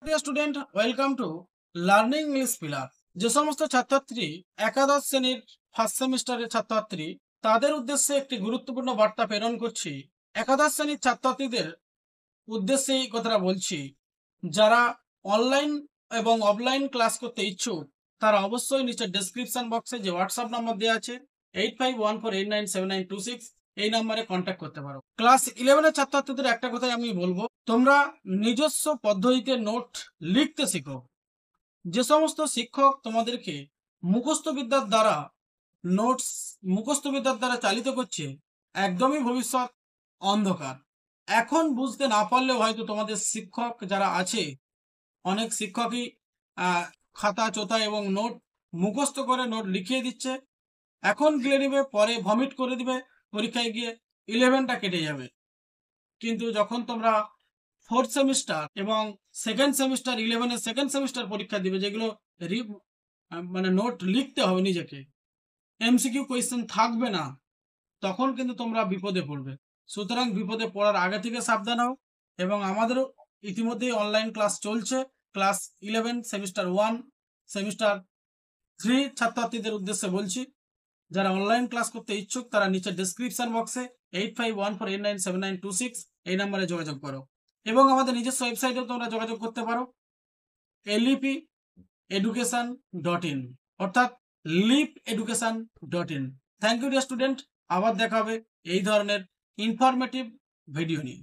প্রিয় student, welcome to learning English pillar. যে সমস্ত ছাত্রছাত্রী একাদশ শ্রেণীর ফার্স্ট সেমিস্টারের ছাত্রছাত্রী, তাদের উদ্দেশ্যে একটি গুরুত্বপূর্ণ বার্তা প্রেরণ করছি। একাদশ শ্রেণীর ছাত্রছাত্রীদের উদ্দেশ্যে এই কথাটা বলছি, যারা অনলাইন এবং অফলাইন ক্লাস করতে ইচ্ছুক তারা অবশ্যই নিচে ডেসক্রিপশন বক্সে যে হোয়াটসঅ্যাপ নম্বর দেওয়া আছে 8514897926 এই নাম্বারে কন্ট্যাক্ট করতে পারো। ক্লাস 11 ছাত্রছাত্রীদের একটা কথাই আমি বলবো, তোমরা নিজস্ব পদ্ধতিতে নোট লিখতে শিখো। যে সমস্ত শিক্ষক তোমাদেরকে মুখস্থ বিদ্যার দ্বারা নোটস মুখস্থ বিদ্যার দ্বারা চালিত করছে, একদমই ভবিষ্যৎ অন্ধকার। এখন বুঝতে না পারলেও হয়তো তোমাদের শিক্ষক যারা আছে, অনেক শিক্ষকই খাতা চোতা এবং নোট মুখস্থ করে নোট লিখিয়ে দিচ্ছে। এখন গিলে নিবে, পরে ভমিট করে দিবে, পরীক্ষায় গিয়ে 11টা কেটে যাবে। কিন্তু যখন তোমরা ফোর্থ সেমিস্টার এবং সেকেন্ড সেমিস্টার 11-এর সেকেন্ড সেমিস্টার পরীক্ষা দিবে, যেগুলো মানে নোট লিখতে হবে নিজেকে, এমসিকিউ কোয়েশ্চেন থাকবে না, তখন কিন্তু তোমরা বিপদে পড়বে। সুতরাং বিপদে পড়ার আগে থেকে সাবধান হও। এবং আমাদেরও ইতিমধ্যেই অনলাইন ক্লাস চলছে। ক্লাস 11 সেমিস্টার 1 সেমিস্টার 3 ছাত্রছাত্রীদের উদ্দেশ্যে বলছি, যারা অনলাইন ক্লাস করতে ইচ্ছুক তারা নিচে ডেসক্রিপশন বক্সে 8514897926 এই নাম্বারে যোগাযোগ করো। এবং আমাদের নিজস্ব ওয়েবসাইটেও তোমরা যোগাযোগ করতে পারো, lepeducation.in, অর্থাৎ lepeducation.in। Thank you dear student, আবার দেখা হবে এই ধরনের ইনফরমেটিভ ভিডিও নিয়ে।